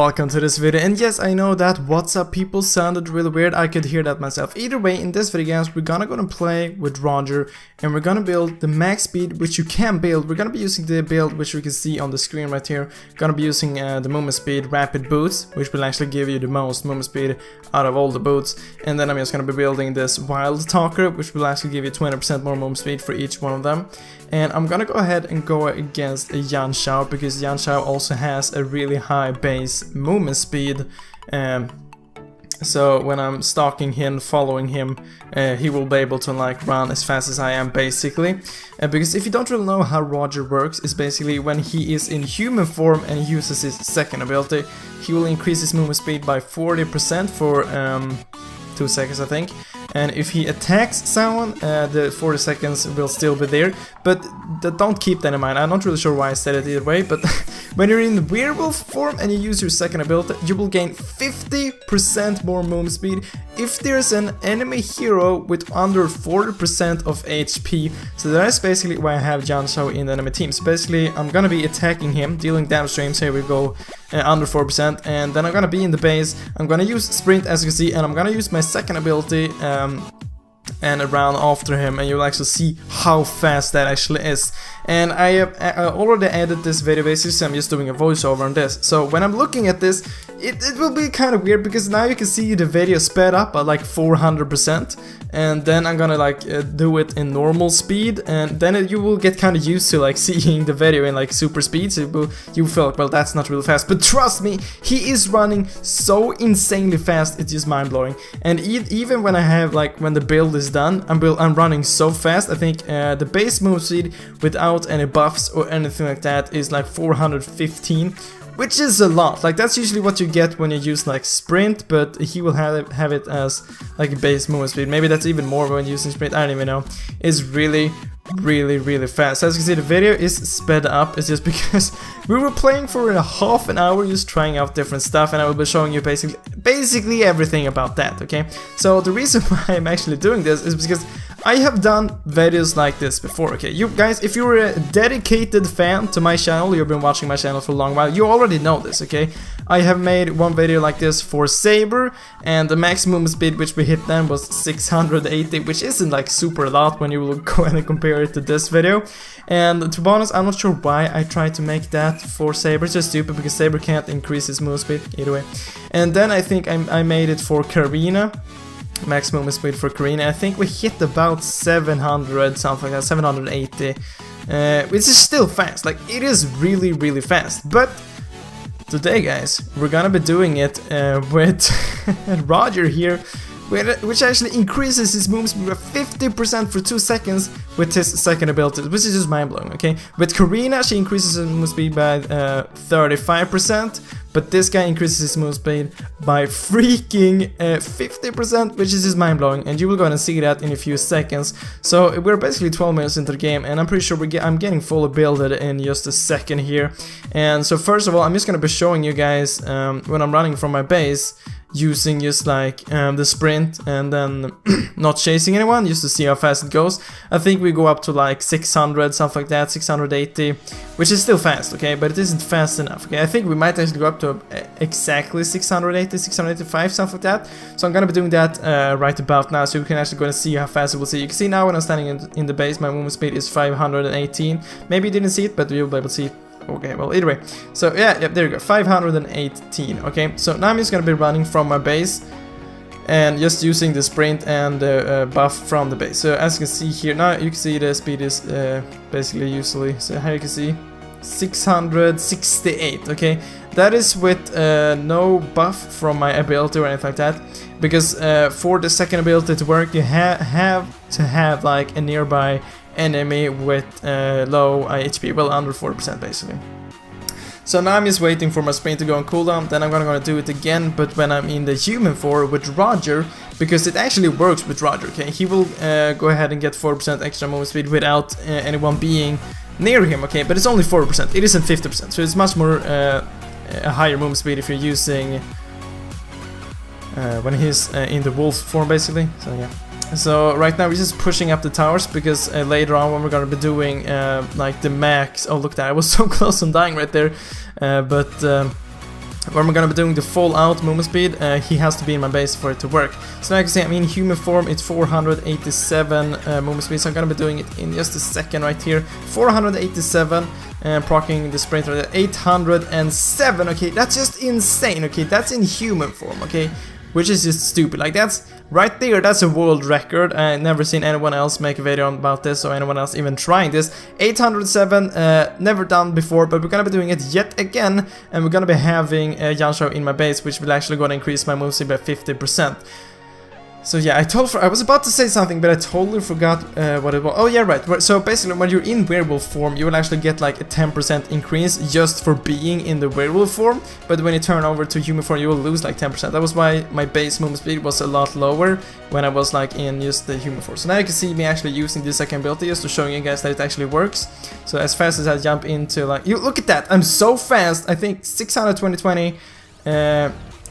Welcome to this video, and yes, I know that "what's up people" sounded really weird. I could hear that myself. Either way, in this video guys, we're gonna play with Roger, and we're gonna build the max speed which you can build. We're gonna be using the build which you can see on the screen right here. Gonna be using the movement speed rapid boots, which will actually give you the most movement speed out of all the boots. And then I'm just gonna be building this wild talker, which will actually give you 20% more movement speed for each one of them. And I'm gonna go ahead and go against Yan Xiao, because Yan Xiao also has a really high base movement speed. So when I'm stalking him, following him, he will be able to like run as fast as I am basically. Because if you don't really know how Roger works, it's basically when he is in human form and he uses his second ability, he will increase his movement speed by 40% for 2 seconds I think. And if he attacks someone, the 40 seconds will still be there, but don't keep that in mind. I'm not really sure why I said it either way, but when you're in werewolf form and you use your second ability, you will gain 50% more movement speed if there's an enemy hero with under 40% of HP. So that's basically why I have Yan Xiao in the enemy team. So basically, I'm gonna be attacking him, dealing damage to him, so here we go, under 4%, and then I'm gonna be in the base. I'm gonna use sprint as you can see, and I'm gonna use my second ability and run after him, and you'll actually see how fast that actually is. And I have already edited this video basically, so I'm just doing a voiceover on this. So when I'm looking at this, it will be kind of weird, because now you can see the video sped up at like 400%, and then I'm gonna like do it in normal speed, and then you will get kind of used to like seeing the video in like super speed, so you feel like, well, that's not real fast. But trust me, he is running so insanely fast, it's just mind-blowing. And even when I have like, when the build is done, I'm running so fast. I think the base move speed without any buffs or anything like that is like 415, which is a lot. Like that's usually what you get when you use like sprint, but he will have it as like a base movement speed. Maybe that's even more when using sprint, I don't even know. It's really fast. As you can see, the video is sped up. It's just because we were playing for a half an hour just trying out different stuff, and I will be showing you basically everything about that, okay? So the reason why I'm actually doing this is because I have done videos like this before, okay? You guys, if you're a dedicated fan to my channel, you've been watching my channel for a long while, you already know this, okay? I have made one video like this for Saber, and the max movement speed which we hit then was 680, which isn't like super a lot when you will go and compare it to this video. And to be honest, I'm not sure why I tried to make that for Saber. It's just stupid, because Saber can't increase his movement speed either way. And then I think I made it for Karina, max movement speed for Karina. I think we hit about 700, something like that, 780, which is still fast. Like, it is really fast. But today, guys, we're gonna be doing it with Roger here, which actually increases his movement speed by 50% for 2 seconds with his second ability, which is just mind-blowing, okay? With Karina, she increases his movement speed by 35%, but this guy increases his movement speed by freaking 50%, which is just mind-blowing, and you will go ahead and see that in a few seconds. So we're basically 12 minutes into the game, and I'm pretty sure I'm getting fully builded in just a second here. And so first of all, I'm just gonna be showing you guys when I'm running from my base, using just like the sprint, and then not chasing anyone, just to see how fast it goes. I think we go up to like 600, something like that, 680, which is still fast, okay, but it isn't fast enough, okay? I think we might actually go up to exactly 680, 685, something like that. So I'm gonna be doing that right about now, so you can actually go and see how fast it will see. You can see now when I'm standing in the base, my movement speed is 518. Maybe you didn't see it, but you'll be able to see it. Okay, well, either way. So yeah, there you go, 518, okay? So now I'm just gonna be running from my base and just using the sprint and the buff from the base. So as you can see here, now you can see the speed is basically usually, so here you can see 668, okay? That is with no buff from my ability or anything like that, because for the second ability to work, you have to have like a nearby enemy with low HP, well, under 40% basically. So now I'm just waiting for my sprint to go on cooldown, then I'm gonna do it again, but when I'm in the human form with Roger, because it actually works with Roger, okay? He will go ahead and get 4% extra movement speed without anyone being near him, okay? But it's only 4%, it isn't 50%, so it's much more a higher movement speed if you're using when he's in the wolf form basically, so yeah. So right now we're just pushing up the towers, because later on when we're gonna be doing like the max, oh look, that I was so close on dying right there, but where I'm gonna be doing the Fallout movement speed, he has to be in my base for it to work. So now you can see I'm in human form, it's 487 movement speed, so I'm gonna be doing it in just a second right here. 487, and proccing the sprint right there, 807, okay, that's just insane, okay, that's in human form, okay, which is just stupid, like that's, right there, that's a world record. I've never seen anyone else make a video about this, or anyone else even trying this. 807, never done before, but we're gonna be doing it yet again, and we're gonna be having Yan Xiao in my base, which will actually gonna increase my move speed by 50%. So yeah, I was about to say something, but I totally forgot what it was. Oh yeah, right. So basically, when you're in werewolf form, you will actually get like a 10% increase just for being in the werewolf form. But when you turn over to human form, you will lose like 10%. That was why my base movement speed was a lot lower when I was like in just the human form. So now you can see me actually using this second ability just to show you guys that it actually works. So as fast as I jump into like, you look at that, I'm so fast. I think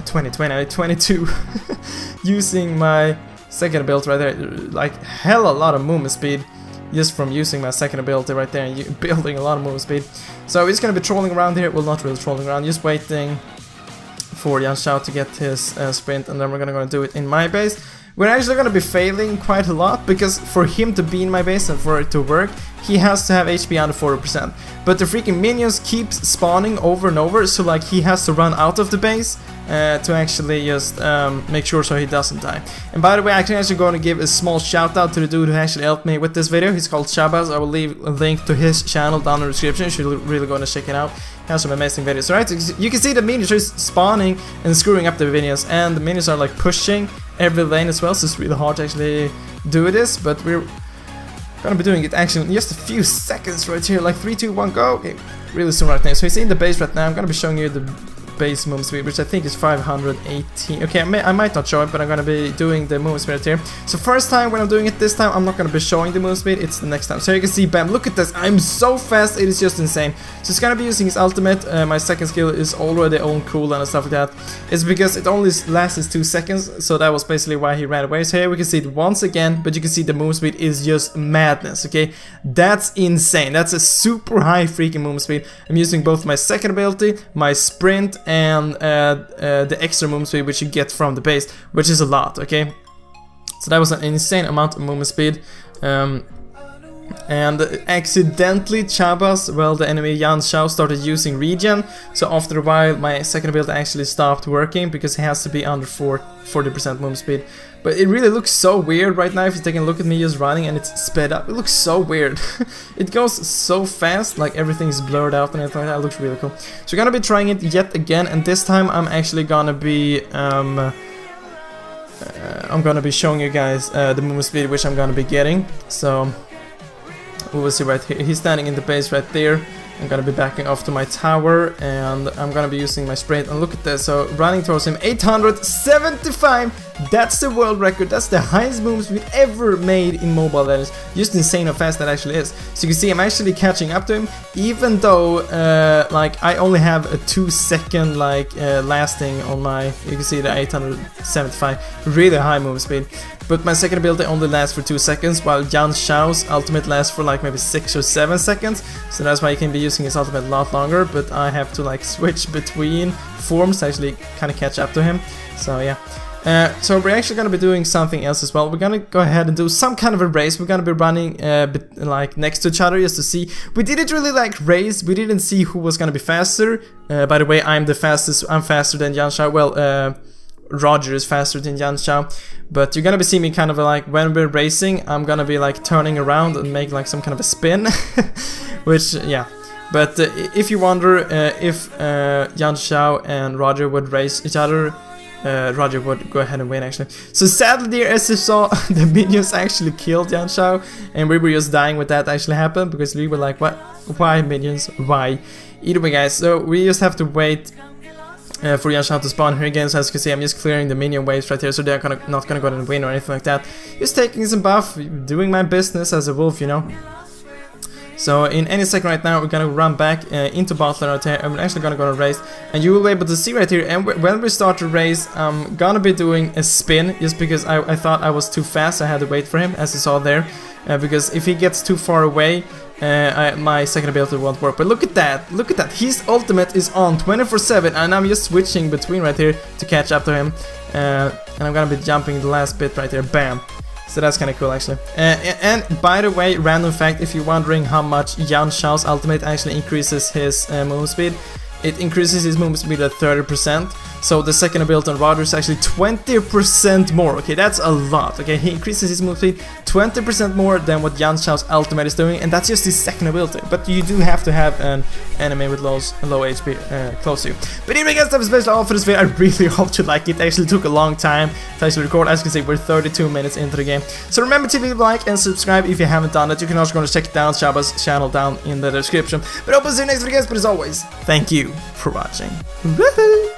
22 using my second ability right there, like hella lot of movement speed just from using my second ability right there and building a lot of movement speed. So we're just gonna be trolling around here, well not really trolling around, just waiting for Yan Xiao to get his sprint, and then we're gonna do it in my base. We're actually gonna be failing quite a lot, because for him to be in my base and for it to work, he has to have HP under 40%. But the freaking minions keep spawning over and over, so like he has to run out of the base to actually just make sure so he doesn't die. And by the way, I'm actually going to give a small shout out to the dude who actually helped me with this video. He's called Shabazz. I will leave a link to his channel down in the description. You should really go and check it out. He has some amazing videos. Right, you can see the minions are spawning and screwing up the minions, and the minions are like pushing every lane as well, so it's really hard to actually do this, but we're gonna be doing it actually in just a few seconds right here, like 3, 2, 1, go. Okay, really soon right now. So he's in the base right now. I'm gonna be showing you the base movement speed, which I think is 518. Okay, I might not show it, but I'm gonna be doing the movement speed right here. So first time when I'm doing it this time, I'm not gonna be showing the movement speed, it's the next time. So you can see, bam, look at this, I'm so fast, it is just insane. So he's gonna be using his ultimate, my second skill is already on cooldown and stuff like that. It's because it only lasts 2 seconds, so that was basically why he ran away. So here we can see it once again, but you can see the movement speed is just madness, okay? That's insane, that's a super high freaking movement speed. I'm using both my second ability, my sprint, and the extra movement speed which you get from the base, which is a lot, okay? So that was an insane amount of movement speed. And accidentally Shabazz, well, the enemy Yan Xiao started using regen, so after a while my second ability actually stopped working because it has to be under 40% movement speed. But it really looks so weird right now if you're taking a look at me just running and it's sped up. It looks so weird. It goes so fast, like everything's blurred out and everything like that. It looks really cool. So we're gonna be trying it yet again, and this time I'm actually gonna be showing you guys the movement speed which I'm gonna be getting. So we will see right here. He's standing in the base right there. I'm gonna be backing off to my tower, and I'm gonna be using my sprint, and look at this, so running towards him, 875, that's the world record, that's the highest movement speed ever made in Mobile Legends. Just insane how fast that actually is. So you can see I'm actually catching up to him, even though like I only have a 2-second like lasting on my, you can see the 875, really high movement speed. But my second ability only lasts for 2 seconds, while Yan Xiao's ultimate lasts for like maybe 6 or 7 seconds. So that's why you can be using his ultimate a lot longer, but I have to like switch between forms to actually kind of catch up to him. So yeah. So we're actually going to be doing something else as well. We're going to go ahead and do some kind of a race. We're going to be running like next to each other just to see. We didn't really like race. We didn't see who was going to be faster. By the way, I'm the fastest. I'm faster than Yan Xiao. Well, Roger is faster than Yan Xiao, but you're gonna be seeing me kind of like when we're racing, I'm gonna be like turning around and make like some kind of a spin, which yeah. But if you wonder if Yan Xiao and Roger would race each other, Roger would go ahead and win actually. So sadly, dear, as you saw, the minions actually killed Yan Xiao, and we were just dying when that actually happened because we were like, what? Why minions? Why? Either way, guys. So we just have to wait for Yan Xiao to spawn here again. So as you can see, I'm just clearing the minion waves right here, so they're not gonna go and win or anything like that. Just taking some buff, doing my business as a wolf, you know. So in any second right now, we're gonna run back into bot lane right here, and we're actually gonna go to race, and you will be able to see right here. And when we start the race, I'm gonna be doing a spin, just because I thought I was too fast. I had to wait for him, as you saw there, because if he gets too far away, my second ability won't work. But look at that, look at that. His ultimate is on 24/7, and I'm just switching between right here to catch up to him. And I'm gonna be jumping the last bit right there, bam. So that's kind of cool actually. And by the way, random fact, if you're wondering how much Yan Xiao's ultimate actually increases his move speed, it increases his movement speed at 30%. So the second ability on Roger is actually 20% more. Okay, that's a lot. Okay, he increases his movement speed 20% more than what Yan Xiao's ultimate is doing, and that's just his second ability. But you do have to have an enemy with low HP close to you. But anyway guys, that was basically all for this video. I really hope you like it. It actually took a long time to actually record. As you can see, we're 32 minutes into the game. So remember to leave a like and subscribe if you haven't done that. You can also go and check down Shaba's channel down in the description. But I hope to see you next video guys, but as always, thank you for watching. Woohoo!